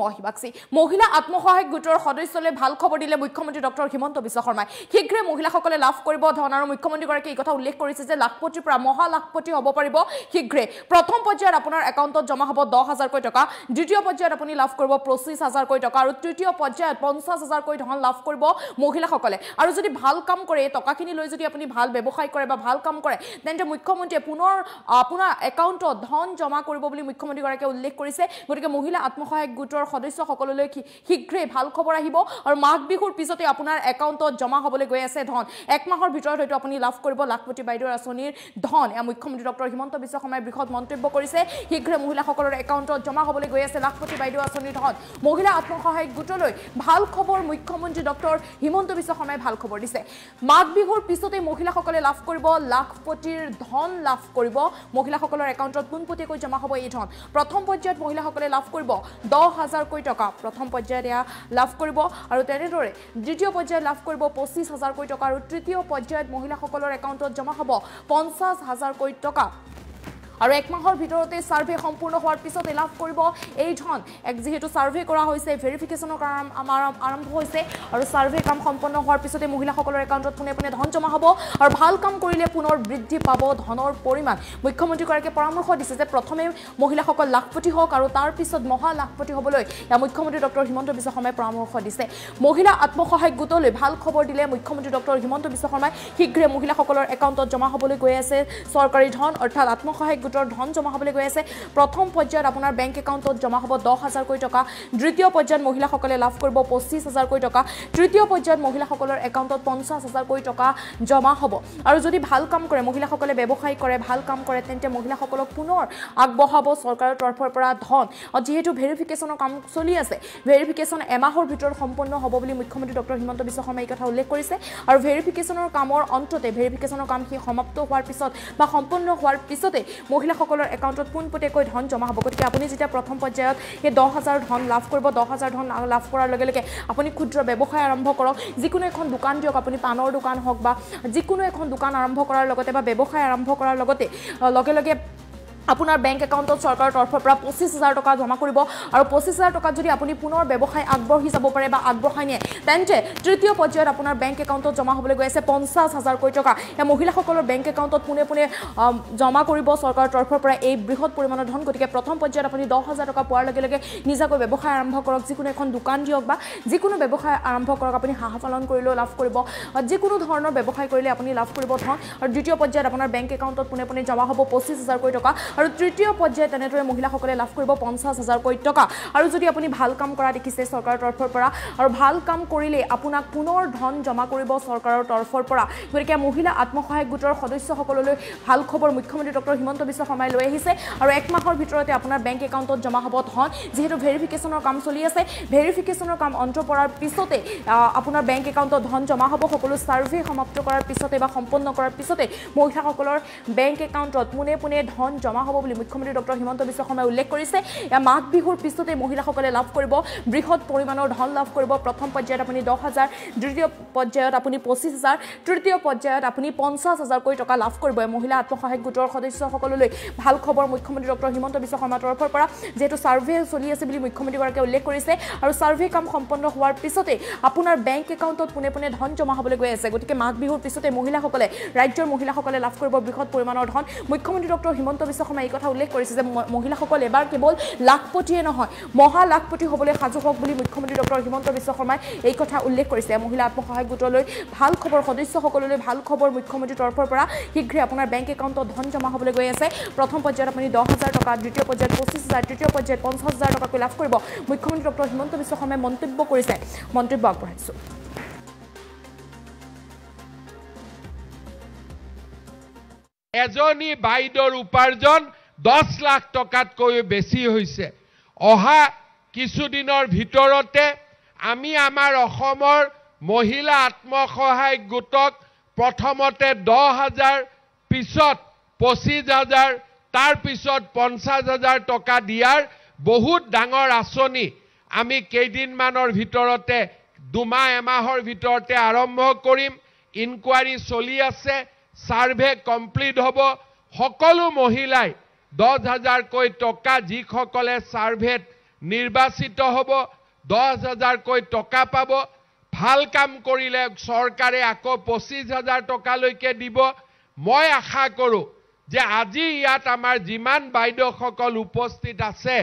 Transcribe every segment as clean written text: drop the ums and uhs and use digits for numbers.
মহিবাক্সি মহিলা আত্মসহায়ক গোটৰ সদস্যলৈ ভাল খবৰ দিলে মুখ্যমন্ত্ৰী ডক্টৰ হিমন্ত বিশ্ব শৰ্মাই শীঘ্ৰে মহিলাসকলে লাভ কৰিব ধন আৰু মুখ্যমন্ত্ৰীগৰাকীয়ে এই কথা উল্লেখ কৰিছে যে লাখপতিৰ পৰা মহা লাখপতি হ'ব পাৰিব শীঘ্ৰে প্ৰথম পৰ্যায়ত আপোনাৰ একাউণ্টত জমা হ'ব 10,000 কোটি টকা দ্বিতীয় পৰ্যায়ত আপুনি লাভ কৰিব 25,000 কোটি টকা আৰু তৃতীয় পৰ্যায়ত 50,000 কোটি ধন লাভ কৰিব মহিলাসকলে আৰু যদি ভাল কাম কৰে টকাখিনি লৈ যদি আপুনি ভাল ব্যৱসায় কৰে বা ভাল কাম কৰে তেন্তে মুখ্যমন্ত্ৰীয়ে পুনৰ আপোনাৰ একাউণ্টত ধন জমা কৰিব বুলি মুখ্যমন্ত্ৰীগৰাকীয়ে উল্লেখ কৰিছে গতিকে মহিলা আত্মসহায়ক গোটৰ সদস্য সকললৈ শীঘ্ৰে ভাল খবৰ আহিব আৰু মাঘ বিহুৰ পিছতে আপোনাৰ একাউণ্টত জমা হ'বলৈ গৈ আছে ধন এক মাহৰ ভিতৰত হয়তো আপুনি লাভ কৰিব লাখপতি বাইদেউৰ আঁচনিৰ ধন এয়া মুখ্যমন্ত্ৰী ডক্টৰ হিমন্ত বিশ্ব শৰ্মাই বৃহৎ মন্তব্য কৰিছে শীঘ্ৰে মহিলাসকলৰ একাউণ্টত জমা হ'বলৈ গৈ আছে লাখপতি বাইদেউ আঁচনিৰ ধন মহিলা আত্মসহায়ক গোটলৈ ভাল খবৰ মুখ্যমন্ত্ৰী ডক্টৰ হিমন্ত বিশ্ব শৰ্মাই ভাল খবৰ দিছে মাঘ বিহুৰ পিছতে মহিলাসকলে লাভ কৰিব লাখপতিৰ ধন লাভ কৰিব মহিলাসকলৰ একাউণ্টত পোনপটীয়াকৈ জমা হ'ব এই ধন প্ৰথম পৰ্যায়ত মহিলাসকলে লাভ কৰিব 10,000 কোটি টকা প্ৰথম পৰ্যায়ত এয়া লাভ কৰিব আৰু তেনেদৰে দ্বিতীয় পৰ্যায়ত লাভ কৰিব 25,000 কোটি টকা আৰু তৃতীয় পৰ্যায়ত মহিলাসকলৰ একাউণ্টত জমা হ'ব 50,000 কোটি টকা আৰু এক মাহৰ ভিতৰতে সাৰ্ভে সম্পূৰ্ণ হোৱাৰ পিছতে লাভ কৰিব এই ধন যেহেতু সাৰ্ভে কৰা হৈছে ভেৰিফিকেশ্যনৰ কাম আৰম্ভ হৈছে আৰু সাৰ্ভে কাম সম্পন্ন হোৱাৰ পিছতে মহিলাসকলৰ একাউণ্টত পোনে পোনে ধন জমা হ'ব আৰু ভাল কাম কৰিলে পুনৰ বৃদ্ধি পাব ধনৰ পৰিমাণ মুখ্যমন্ত্ৰীগৰাকীয়ে পৰামৰ্শ দিছে যে প্ৰথমে মহিলাসকল লাখপতি হওক আৰু তাৰ পিছত মহা লাখপতি হ'বলৈ মুখ্যমন্ত্ৰী ডক্টৰ হিমন্ত বিশ্ব শৰ্মাই পৰামৰ্শ দিছে মহিলা আত্মসহায়ক গোটলৈ ভাল খবৰ দিলে মুখ্যমন্ত্ৰী ডক্টৰ হিমন্ত বিশ্ব শৰ্মাই শীঘ্ৰে মহিলাসকলৰ একাউণ্টত জমা হ'বলৈ গৈ আছে চৰকাৰী ধন অৰ্থাৎ আত্মসহায়ক গোটৰ ধন জমা হ'বলৈ গৈ আছে প্ৰথম পৰ্যায়ত আপোনাৰ বেংক একাউণ্টত জমা হ'ব 10,000 কোটি টকা দ্বিতীয় পৰ্যায়ত মহিলাসকলে লাভ কৰিব 25,000 কোটি টকা তৃতীয় পৰ্যায়ত মহিলাসকলৰ একাউণ্টত 50,000 কোটি টকা জমা হ'ব আৰু যদি ভাল কাম কৰে মহিলাসকলে ব্যৱসায় কৰে ভাল কাম কৰে তেন্তে মহিলাসকলক পুনৰ আগবঢ়াব চৰকাৰৰ তৰফৰ পৰা ধন যেহেতু ভেৰিফিকেশ্যনৰ কাম চলি আছে ভেৰিফিকেশ্যন এমাহৰ ভিতৰত সম্পন্ন হ'ব বুলি মুখ্যমন্ত্ৰী ডক্টৰ হিমন্ত বিশ্ব শৰ্মাই এই কথা উল্লেখ কৰিছে আৰু ভেৰিফিকেশ্যনৰ কামৰ অন্ততে ভেৰিফিকেশ্যনৰ কাম সমাপ্ত হোৱাৰ পিছত বা সম্পন্ন হোৱাৰ পিছতে মহিলাসকলৰ একাউণ্টত পোনপটীয়াকৈ ধন জমা হ'ব গতিকে আপুনি যেতিয়া প্ৰথম পৰ্যায়ত সেই 10,000 ধন লাভ কৰিব 10,000 ধন লাভ কৰাৰ লগে লগে আপুনি ক্ষুদ্ৰ ব্যৱসায় আৰম্ভ কৰক যিকোনো এখন দোকান দিয়ক আপুনি পানৰ দোকান হওক বা যিকোনো এখন দোকান আৰম্ভ কৰাৰ লগতে বা ব্যৱসায় আৰম্ভ কৰাৰ লগতে লগে লগে আপোনাৰ বেংক একাউণ্টত চৰকাৰৰ তৰফৰ পৰা 25,000 টকা জমা কৰিব আৰু 25,000 টকাত যদি আপুনি পুনৰ ব্যৱসায় আগবঢ়ি যাব পাৰে বা আগবঢ়াই নিয়ে তেন্তে তৃতীয় পৰ্যায়ত আপোনাৰ বেংক একাউণ্টত জমা হ'বলৈ গৈ আছে 50,000 কোটি টকা এই মহিলাসকলৰ বেংক একাউণ্টত পোনে পোনে জমা কৰিব চৰকাৰৰ তৰফৰ পৰা এই বৃহৎ পৰিমাণৰ ধন গতিকে প্ৰথম পৰ্যায়ত আপুনি 10,000 টকা পোৱাৰ লগে লগে নিজাকৈ ব্যৱসায় আৰম্ভ কৰক যিকোনো এখন দোকান দিয়ক বা যিকোনো ব্যৱসায় আৰম্ভ কৰক আপুনি হাঁহ পালন কৰিলেও লাভ কৰিব যিকোনো ধৰণৰ ব্যৱসায় কৰিলে আপুনি লাভ কৰিব ধন আৰু দ্বিতীয় পৰ্যায়ত আপোনাৰ বেংক একাউণ্টত পোনে পোনে জমা হ'ব 25,000 কোটি টকা আৰু তৃতীয় পৰ্যায়ত তেনেদৰে মহিলাসকলে লাভ কৰিব 50,000 কোটি টকা আৰু যদি আপুনি ভাল কাম কৰা দেখিছে চৰকাৰৰ তৰফৰ পৰা আৰু ভাল কাম কৰিলে আপোনাক পুনৰ ধন জমা কৰিব চৰকাৰৰ তৰফৰ পৰা গতিকে মহিলা আত্মসহায়ক গোটৰ সদস্যসকললৈ ভাল খবৰ মুখ্যমন্ত্ৰী ডক্টৰ হিমন্ত বিশ্ব শৰ্মাই লৈ আহিছে আৰু এক মাহৰ ভিতৰতে আপোনাৰ বেংক একাউণ্টত জমা হ'ব ধন যিহেতু ভেৰিফিকেশ্যনৰ কাম চলি আছে ভেৰিফিকেশ্যনৰ কাম অন্ত পৰাৰ পিছতে আপোনাৰ বেংক একাউণ্টত ধন জমা হ'ব সকলো সাৰ্ভে সমাপ্ত কৰাৰ পিছতে বা সম্পন্ন কৰাৰ পিছতে মহিলাসকলৰ বেংক একাউণ্টত পোনে পোনে ধন জমা হ'ব বুলি মুখ্যমন্ত্ৰী ডক্টৰ হিমন্ত বিশ্ব শৰ্মাই উল্লেখ কৰিছে মাঘ বিহুৰ পিছতে মহিলাসকলে লাভ কৰিব বৃহৎ পৰিমাণৰ ধন লাভ কৰিব প্ৰথম পৰ্যায়ত আপুনি 10,000 দ্বিতীয় পৰ্যায়ত আপুনি 25,000 তৃতীয় পৰ্যায়ত আপুনি 50,000 কোটি টকা লাভ কৰিব মহিলা আত্মসহায়ক গোটৰ সদস্যসকললৈ ভাল খবৰ মুখ্যমন্ত্ৰী ডক্টৰ হিমন্ত বিশ্ব শৰ্মাৰ তৰফৰ পৰা যেহেতু সাৰ্ভে চলি আছে বুলি মুখ্যমন্ত্ৰীগৰাকীয়ে উল্লেখ কৰিছে আৰু সাৰ্ভে কাম সম্পন্ন হোৱাৰ পিছতে আপোনাৰ বেংক একাউণ্টত পোনে পোনে ধন জমা হ'বলৈ গৈ আছে গতিকে মাঘ বিহুৰ পিছতে মহিলাসকলে ৰাজ্যৰ মহিলাসকলে লাভ কৰিব বৃহৎ পৰিমাণৰ ধন মুখ্যমন্ত্ৰী ডক্টৰ হিমন্ত বিশ্ব শৰ্মাই এই কথা উল্লেখ কৰিছে যে মহিলাসকল এবাৰ কেৱল লাখপতিয়ে নহয় মহা লাখপতি হ'বলৈ সাজু হওক বুলি মুখ্যমন্ত্ৰী ডক্টৰ হিমন্ত বিশ্ব শৰ্মাই এই কথা উল্লেখ কৰিছে মহিলা আত্মসহায়ক গোটলৈ ভাল খবৰ সদস্যসকললৈ ভাল খবৰ মুখ্যমন্ত্ৰীৰ তৰফৰ পৰা শীঘ্ৰে আপোনাৰ বেংক একাউণ্টত ধন জমা হ'বলৈ গৈ আছে প্ৰথম পৰ্যায়ত আপুনি 10,000 টকা দ্বিতীয় পৰ্যায়ত 25,000 তৃতীয় পৰ্যায়ত 50,000 টকাকৈ লাভ কৰিব মুখ্যমন্ত্ৰী ডক্টৰ হিমন্ত বিশ্ব শৰ্মাই মন্তব্য কৰিছে মন্তব্য আগবঢ়াইছোঁ এজনী বাইদেউৰ উপাৰ্জন 10 লাখ টকাতকৈ বেছি হৈছে অহা কিছুদিনৰ ভিতৰতে আমি আমাৰ অসমৰ মহিলা আত্মসহায়ক গোটক প্ৰথমতে 10,000 পিছত 25,000 তাৰ পিছত 50,000 টকা দিয়াৰ বহুত ডাঙৰ আঁচনি আমি কেইদিনমানৰ ভিতৰতে দুমাহ এমাহৰ ভিতৰতে আৰম্ভ কৰিম ইনকুৱাৰী চলি আছে সাৰ্ভে কমপ্লিট হ'ব সকলো মহিলাই 10,000 কোটি টকা যিসকলে সাৰ্ভেত নিৰ্বাচিত হ'ব 10,000কৈ টকা পাব ভাল কাম কৰিলে চৰকাৰে আকৌ 25,000 টকালৈকে দিব মই আশা কৰোঁ যে আজি ইয়াত আমাৰ যিমান বাইদেউসকল উপস্থিত আছে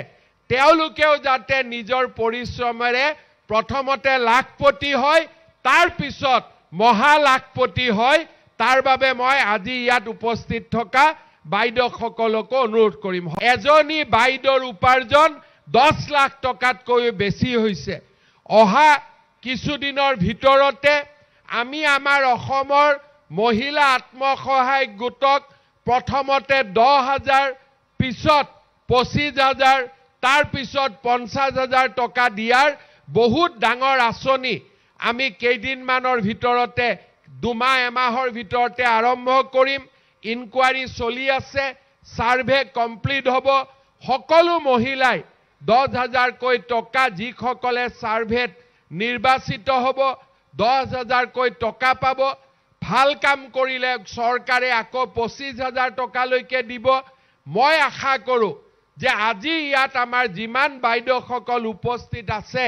তেওঁলোকেও যাতে নিজৰ পৰিশ্ৰমেৰে প্ৰথমতে লাখপতি হয় তাৰ পিছত মহা লাখপতি হয় তাৰ বাবে মই আজি ইয়াত উপস্থিত থকা বাইদেউসকলক অনুৰোধ কৰিম এজনী বাইদেউৰ উপাৰ্জন 10 লাখ টকাতকৈ বেছি হৈছে অহা কিছুদিনৰ ভিতৰতে আমি আমাৰ অসমৰ মহিলা আত্মসহায়ক গোটক প্ৰথমতে 10,000 পিছত 25,000 তাৰ পিছত 50,000 টকা দিয়াৰ বহুত ডাঙৰ আঁচনি আমি কেইদিনমানৰ ভিতৰতে দুমাহ এমাহৰ ভিতৰতে আৰম্ভ কৰিম ইনকুৱাৰী চলি আছে সাৰ্ভে কমপ্লিট হ'ব সকলো মহিলাই 10,000কৈ টকা যিসকলে সাৰ্ভেত নিৰ্বাচিত হ'ব 10,000কৈ টকা পাব ভাল কাম কৰিলে চৰকাৰে আকৌ 25,000 টকালৈকে দিব মই আশা কৰোঁ যে আজি ইয়াত আমাৰ যিমান বাইদেউসকল উপস্থিত আছে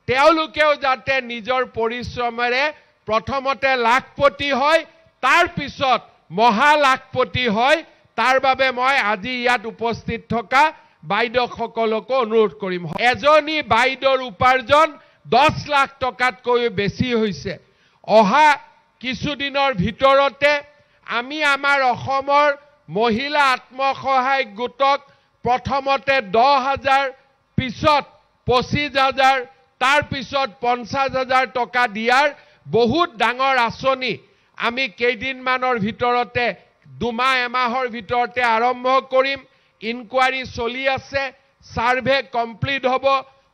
তেওঁলোকেও যাতে নিজৰ পৰিশ্ৰমেৰে প্ৰথমতে লাখপতি হয় তাৰ পিছত মহা লাখপতি হয় তাৰ বাবে মই আজি ইয়াত উপস্থিত থকা বাইদেউসকলক অনুৰোধ কৰিম এজনী বাইদেউৰ উপাৰ্জন 10 লাখ টকাতকৈ বেছি হৈছে অহা কিছুদিনৰ ভিতৰতে আমি আমাৰ অসমৰ মহিলা আত্মসহায়ক গোটক প্ৰথমতে 10,000 পিছত 25,000 তাৰ পিছত 50,000 টকা দিয়াৰ বহুত ডাঙৰ আঁচনি আমি কেইদিনমানৰ ভিতৰতে দুমাহ এমাহৰ ভিতৰতে আৰম্ভ কৰিম ইনকুৱাৰী চলি আছে সাৰ্ভে কমপ্লিট হ'ব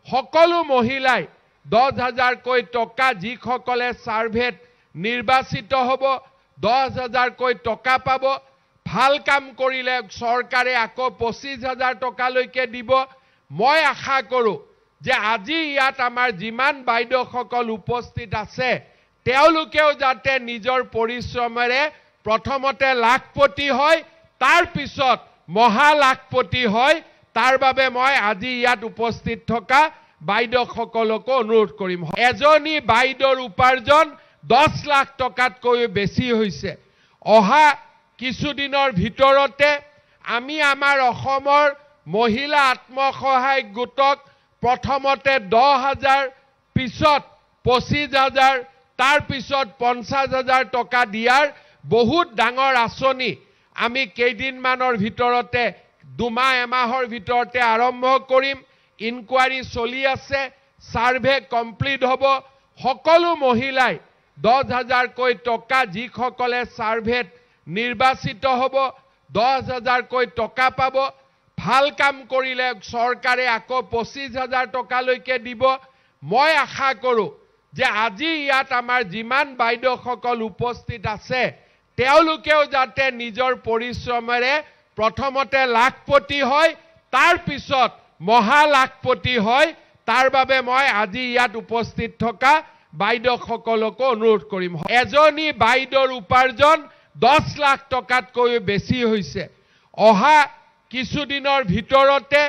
সকলো মহিলাই 10,000কৈ টকা যিসকলে সাৰ্ভেত নিৰ্বাচিত হ'ব 10,000কৈ টকা পাব ভাল কাম কৰিলে চৰকাৰে আকৌ 25,000 টকালৈকে দিব মই আশা কৰোঁ যে আজি ইয়াত আমাৰ যিমান বাইদেউসকল উপস্থিত আছে তেওঁলোকেও যাতে নিজৰ পৰিশ্ৰমেৰে প্ৰথমতে লাখপতি হয় তাৰ পিছত মহা লাখপতি হয় তাৰ বাবে মই আজি ইয়াত উপস্থিত থকা বাইদেউসকলক অনুৰোধ কৰিম এজনী বাইদেউৰ উপাৰ্জন 10 লাখ টকাতকৈ বেছি হৈছে অহা কিছুদিনৰ ভিতৰতে আমি আমাৰ অসমৰ মহিলা আত্মসহায়ক গোটক প্ৰথমতে 10,000 পিছত 25,000 তাৰ পিছত 50,000 টকা দিয়াৰ বহুত ডাঙৰ আঁচনি আমি কেইদিনমানৰ ভিতৰতে দুমাহ এমাহৰ ভিতৰতে আৰম্ভ কৰিম ইনকুৱাৰী চলি আছে সাৰ্ভে কমপ্লিট হ'ব সকলো মহিলাই 10,000কৈ টকা যিসকলে সাৰ্ভেত নিৰ্বাচিত হ'ব 10,000কৈ টকা পাব ভাল কাম কৰিলে চৰকাৰে আকৌ 25,000 টকালৈকে দিব মই আশা কৰোঁ যে আজি ইয়াত আমাৰ যিমান বাইদেউসকল উপস্থিত আছে তেওঁলোকেও যাতে নিজৰ পৰিশ্ৰমেৰে প্ৰথমতে লাখপতি হয় তাৰ পিছত মহা লাখপতি হয় তাৰ বাবে মই আজি ইয়াত উপস্থিত থকা বাইদেউসকলক অনুৰোধ কৰিম এজনী বাইদেউৰ উপাৰ্জন 10 লাখ টকাতকৈ বেছি হৈছে অহা কিছুদিনৰ ভিতৰতে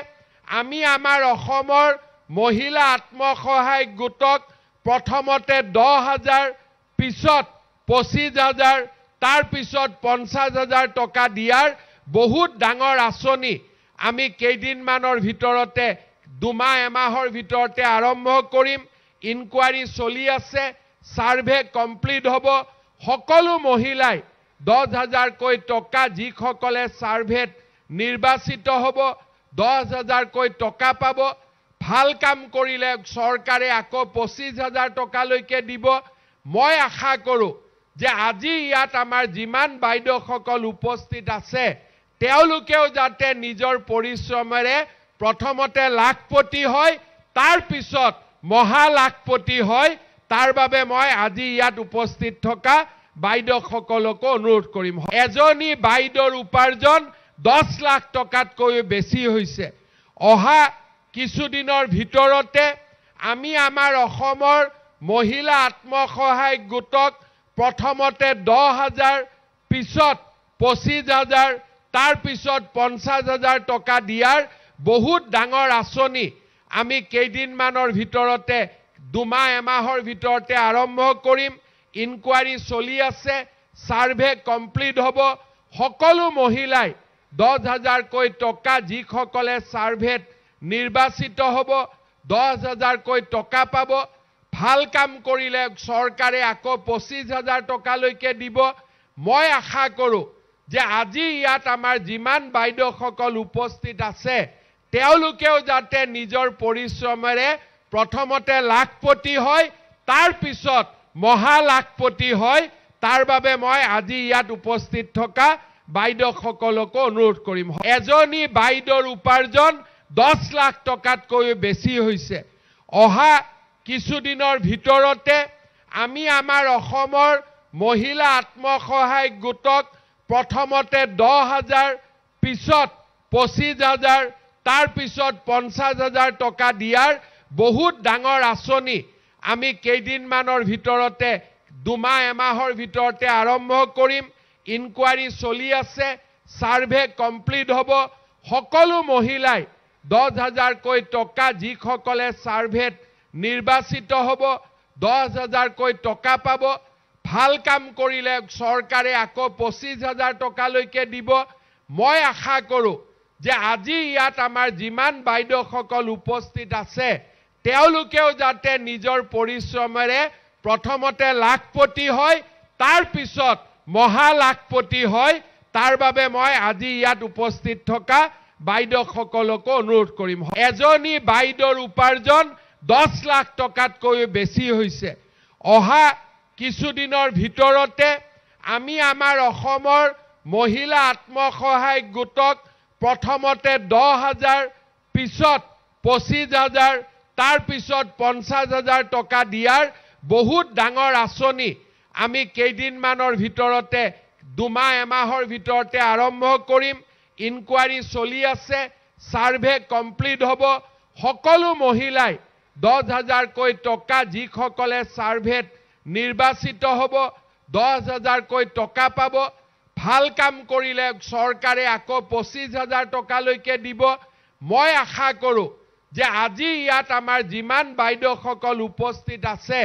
আমি আমাৰ অসমৰ মহিলা আত্মসহায়ক গোটক প্ৰথমতে 10,000 পিছত 25,000 তাৰ পিছত 50,000 টকা দিয়াৰ বহুত ডাঙৰ আঁচনি আমি কেইদিনমানৰ ভিতৰতে দুমাহ এমাহৰ ভিতৰতে আৰম্ভ কৰিম ইনকুৱাৰী চলি আছে সাৰ্ভে কমপ্লিট হ'ব সকলো মহিলাই 10,000কৈ টকা যিসকলে সাৰ্ভেত নিৰ্বাচিত হ'ব 10,000কৈ টকা পাব ভাল কাম কৰিলে চৰকাৰে আকৌ 25,000 টকালৈকে দিব মই আশা কৰোঁ যে আজি ইয়াত আমাৰ যিমান বাইদেউসকল উপস্থিত আছে তেওঁলোকেও যাতে নিজৰ পৰিশ্ৰমেৰে প্ৰথমতে লাখপতি হয় তাৰ পিছত মহা লাখপতি হয় তাৰ বাবে মই আজি ইয়াত উপস্থিত থকা বাইদেউসকলক অনুৰোধ কৰিম এজনী বাইদেউৰ উপাৰ্জন 10 লাখ টকাতকৈ বেছি হৈছে অহা কিছুদিনৰ ভিতৰতে আমি আমাৰ অসমৰ মহিলা আত্মসহায়ক গোটক প্ৰথমতে 10,000 পিছত 25,000 তাৰ পিছত 50,000 টকা দিয়াৰ বহুত ডাঙৰ আঁচনি আমি কেইদিনমানৰ ভিতৰতে দুমাহ এমাহৰ ভিতৰতে আৰম্ভ কৰিম ইনকুৱাৰী চলি আছে সাৰ্ভে কমপ্লিট হ'ব সকলো মহিলাই 10,000 কৈ টকা যিসকলে সাৰ্ভেত নিৰ্বাচিত হ'ব 10,000 কৈ টকা পাব ভাল কাম কৰিলে চৰকাৰে আকৌ 25,000 টকালৈকে দিব মই আশা কৰো যে আজি ইয়াত আমাৰ যিমান বাইদেউসকল উপস্থিত আছে তেওঁলোকেও যাতে নিজৰ পৰিশ্ৰমেৰে প্ৰথমতে লাখপতি হয় তাৰ পিছত মহা লাখপতি হয় তাৰ বাবে মই আজি ইয়াত উপস্থিত থকা বাইদেউসকলক অনুৰোধ কৰিম এজনী বাইদেউৰ উপাৰ্জন 10 লাখ টকাতকৈ বেছি হৈছে অহা কিছুদিনৰ ভিতৰতে আমি আমাৰ অসমৰ মহিলা আত্মসহায়ক গোটক প্ৰথমতে 10,000 পিছত 25,000 তাৰ পিছত 50,000 টকা দিয়াৰ বহুত ডাঙৰ আঁচনি আমি কেইদিনমানৰ ভিতৰতে দুমাহ এমাহৰ ভিতৰতে আৰম্ভ কৰিম ইনকুৱাৰী চলি আছে সাৰ্ভে কমপ্লিট হ'ব সকলো মহিলাই 10,000 কৈ টকা যিসকলে সাৰ্ভেত নিৰ্বাচিত হ'ব 10,000 কৈ টকা পাব ভাল কাম কৰিলে চৰকাৰে আকৌ 25,000 টকালৈকে দিব মই আশা কৰো যে আজি ইয়াত আমাৰ যিমান বাইদেউসকল উপস্থিত আছে তেওঁলোকেও যাতে নিজৰ পৰিশ্ৰমেৰে প্ৰথমতে লাখপতি হয় তাৰ পিছত মহা লাখপতি হয় তাৰ বাবে মই আজি ইয়াত উপস্থিত থকা বাইদেউসকলক অনুৰোধ কৰিম এজনী বাইদেউৰ উপাৰ্জন 10 লাখ টকাতকৈ বেছি হৈছে অহা কিছুদিনৰ ভিতৰতে আমি আমাৰ অসমৰ মহিলা আত্মসহায়ক গোটক প্ৰথমতে 10,000 পিছত 25,000 তাৰ পিছত 50,000 টকা দিয়াৰ বহুত ডাঙৰ আঁচনি আমি কেইদিনমানৰ ভিতৰতে দুমাহ এমাহৰ ভিতৰতে আৰম্ভ কৰিম ইনকুৱাৰী চলি আছে সাৰ্ভে কমপ্লিট হ'ব সকলো মহিলাই 10,000 কৈ টকা যিসকলে সাৰ্ভেত নিৰ্বাচিত হ'ব 10,000 কৈ টকা পাব ভাল কাম কৰিলে চৰকাৰে আকৌ 25,000 টকালৈকে দিব মই আশা কৰো যে আজি ইয়াত আমাৰ যিমান বাইদেউসকল উপস্থিত আছে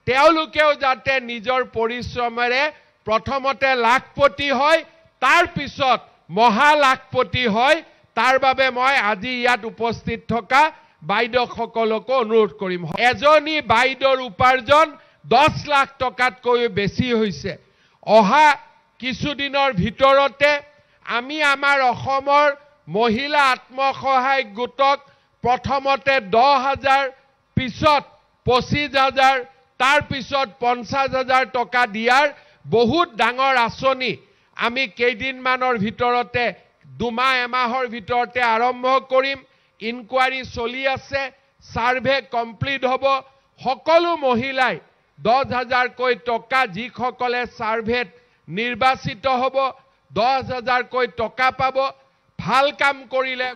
তেওঁলোকেও যাতে নিজৰ পৰিশ্ৰমেৰে প্ৰথমতে লাখপতি হয় তাৰ পিছত মহা লাখপতি হয় তাৰ বাবে মই আজি ইয়াত উপস্থিত থকা বাইদেউসকলক অনুৰোধ কৰিম এজনী বাইদেউৰ উপাৰ্জন 10 লাখ টকাতকৈ বেছি হৈছে অহা কিছুদিনৰ ভিতৰতে আমি আমাৰ অসমৰ মহিলা আত্মসহায়ক গোটক প্ৰথমতে 10,000 পিছত 25,000 তাৰ পিছত 50,000 টকা দিয়াৰ বহুত ডাঙৰ আঁচনি আমি কেইদিনমানৰ ভিতৰতে দুমাহ এমাহৰ ভিতৰতে আৰম্ভ কৰিম ইনকুৱাৰী চলি আছে সাৰ্ভে কমপ্লিট হ'ব সকলো মহিলাই 10,000 কৈ টকা যিসকলে সাৰ্ভেত নিৰ্বাচিত হ'ব 10,000 কৈ টকা পাব ভাল কাম কৰিলে